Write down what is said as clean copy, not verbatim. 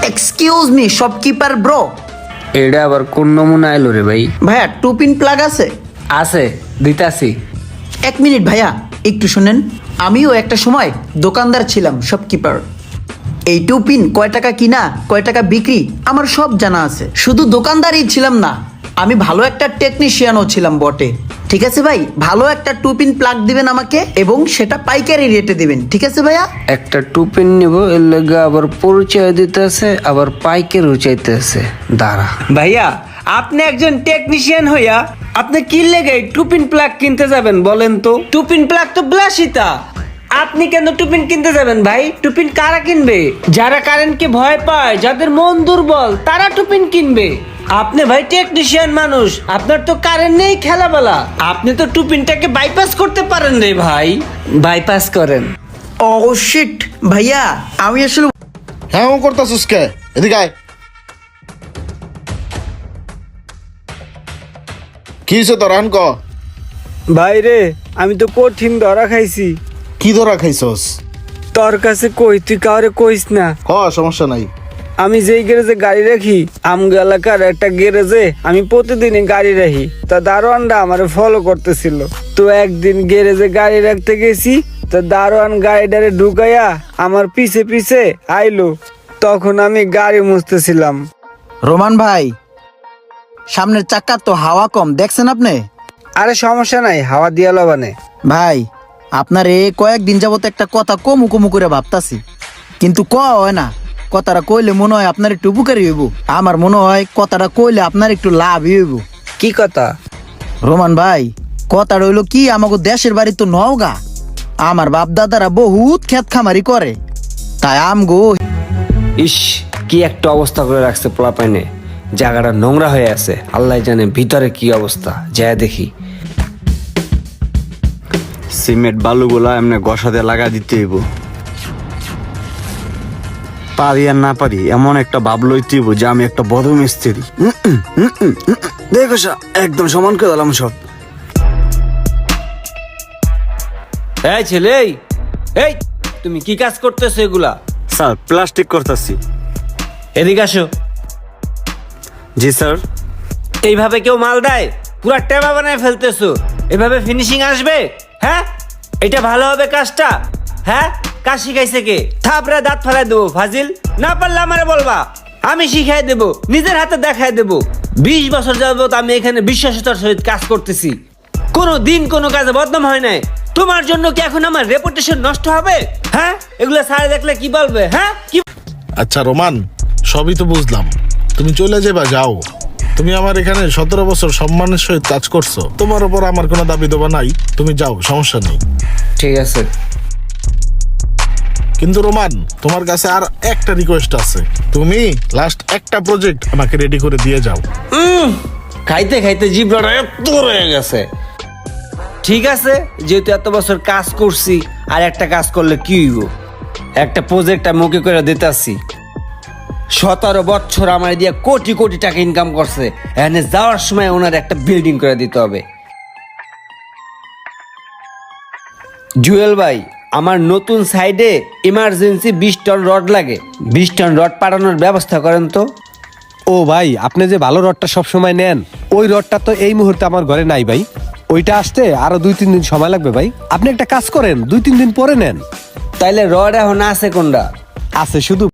Excuse me shopkeeper bro. এটা আবার কোন নমুনা এলো রে ভাই? ভাইয়া টু পিন প্লাগ আছে? আছে, দিতাছি। 1 মিনিট ভাইয়া, একটু শুনেন। আমিও একটা সময় দোকানদার ছিলাম, শপকিপার। এই টু পিন কয় টাকা কিনা কয় টাকা বিক্রি আমার সব জানা আছে। শুধু দোকানদারই ছিলাম না, আমি ভালো একটা টেকনিশিয়ানও ছিলাম বটে। ঠিক আছে ভাই, ভালো একটা টু পিন প্লাগ দিবেন আমাকে এবং সেটা পাইকারি রেটে দিবেন, ঠিক আছে ভাইয়া? একটা টুপিন নিব, এর লেগে আবার পরিচয় দিতে আছে, আবার পাইকেরও চাইতে আছে। দাঁড়া ভাইয়া, আপনি একজন টেকনিশিয়ান হইয়া আপনি কি লেগে টুপিন প্লাগ কিনতে যাবেন বলেন তো? টুপিন প্লাগ তো বিলাসিতা, আপনি কেন টুপিন কিনতে যাবেন ভাই? টুপিন কারা কিনবে? যারা কারেন্টকে ভয় পায়, যাদের মন দুর্বল, তারা টুপিন কিনবে। আপনি ভাই টেকনিশিয়ান মানুষ, আপনার তো কারেন্ট নেই খেলাবেলা, আপনি তো টুপিনটাকে বাইপাস করতে পারেন রে ভাই। বাইপাস করেন। ও শিট ভাইয়া, আমি আসলে হ্যাঁ ও করতেছিস কে? এদিকে আয়। কি হয়েছে তোর আন ক? ভাই রে, আমি তো কঠিন ধরা খাইছি। কি ধরা খাইছস? তোর কাছে কই, তুই কাউরে কইস না। ক, সমস্যা নাই। আমি যেই গ্যারেজে গাড়ি রাখি, আমগো এলাকার একটা গ্যারেজে আমি প্রতিদিনই গাড়ি রাখি। তা দারোয়ানটা আমারে ফলো করতেছিল। তো একদিন গ্যারেজে গাড়ি রাখতে গেছি, তো দারোয়ান গাড়িটারে ঢুকাইয়া আমার পিছে পিছে আইলো। তখন আমি গাড়ি মুছতেছিলাম। রোমান ভাই, সামনের চাকা তো হাওয়া কম, দেখছেন আপনি? আরে সমস্যা নাই, হাওয়া দিয়া লবানে। ভাই আপনার কয়েকদিন যাবত একটা কথা কমু কমু করে ভাবতাছি, কিন্তু হয় না। কথাটা কইলে মনে হয় আপনার একটু উপকারী হইব। আমার মনে হয় কথাটা কইলে আপনার একটু লাভই হইব। কি কথা? রোমান ভাই, কথাটা হইলো কি, আমাকে দেশের বাড়ি তো নওগাঁ। আমার বাপ দাদারা বহুত ক্ষেত খামারি করে, তাই আমগো ইস, কি একটা অবস্থা করে রাখছে পোলাপাইনে। জায়গাটা নোংরা হয়ে আছে, আল্লাহ জানে ভিতরে কি অবস্থা। যায় দেখি। সিমেন্ট বালুগুলা এমনি গসাতে লাগা দিতে হইব। পারি আর না পারি, এমন একটা ভাব লইতে হইব যে আমি একটা বড় মিস্ত্রি। দেখো একদম সমান করে দিলাম সব। এই ছেলে, এই তুমি কি কাজ করতেছো এগুলা? স্যার, প্লাস্টিক করতেছি। এদিকে আসো। জি স্যার। এইভাবে কেউ মাল দেয়? পুরা টেবা বানায় ফেলতেছো, এভাবে ফিনিশিং আসবে? হ্যাঁ, এটা ভালো হবে কাজটা? হ্যাঁ, কাজ শিখাইছে কে? থাপড়ে দাঁত ফেলাই দেবো ফাজিল। না পারলে আমারে বলবা, আমি শিখাই দেবো, নিজের হাতে দেখাই দেবো। 20 বছর যাবত আমি এখানে বিশ্বাসতার সহিত কাজ করতেছি, কোনো দিন কোনো কাজে বদনাম হয় নাই। তোমার জন্য কি এখন আমার রেপুটেশন নষ্ট হবে? হ্যাঁ, এগুলো স্যার দেখলে কি বলবে? হ্যাঁ কি? আচ্ছা রোমান, সবই তো বুঝলাম, তুমি চলে যাবা, যাও। তুমি আমার এখানে 17 বছর সম্মানের সহিত কাজ করছো, তোমার উপর আমার কোনো দাবি দেবা নাই, তুমি যাও, সমস্যা নেই। ঠিক আছে। কিন্তু রোমান, তোমার কাছে আর একটা রিকোয়েস্ট আছে, তুমি লাস্ট একটা প্রজেক্ট আমাকে রেডি করে দিয়ে যাও। খাইতে খাইতে জিভটা এত রয়ে গেছে। ঠিক আছে, যেহেতু এত বছর কাজ করছি, আর একটা কাজ করলে কি হইব? একটা প্রজেক্ট আমি ওকে করে দিতেছি। 17 বছর আমার দিয়ে কোটি কোটি টাকা ইনকাম করছে, এখানে যাওয়ার সময় ওনার একটা বিল্ডিং করে দিতে হবে। জুয়েল ভাই, আমার নতুন সাইডে ইমার্জেন্সি 20 টন রড লাগে। 20 টন রড পাঠানোর ব্যবস্থা করেন তো। ও ভাই, আপনি যে ভালো রডটা সব সময় নেন, ওই রডটা তো এই মুহূর্তে আমার ঘরে নাই ভাই। ওইটা আসতে আরো 2-3 দিন সময় লাগবে ভাই। আপনি একটা কাজ করেন, 2-3 দিন পরে নেন। তাইলে রড এখন আছে কোনটা? আছে শুধু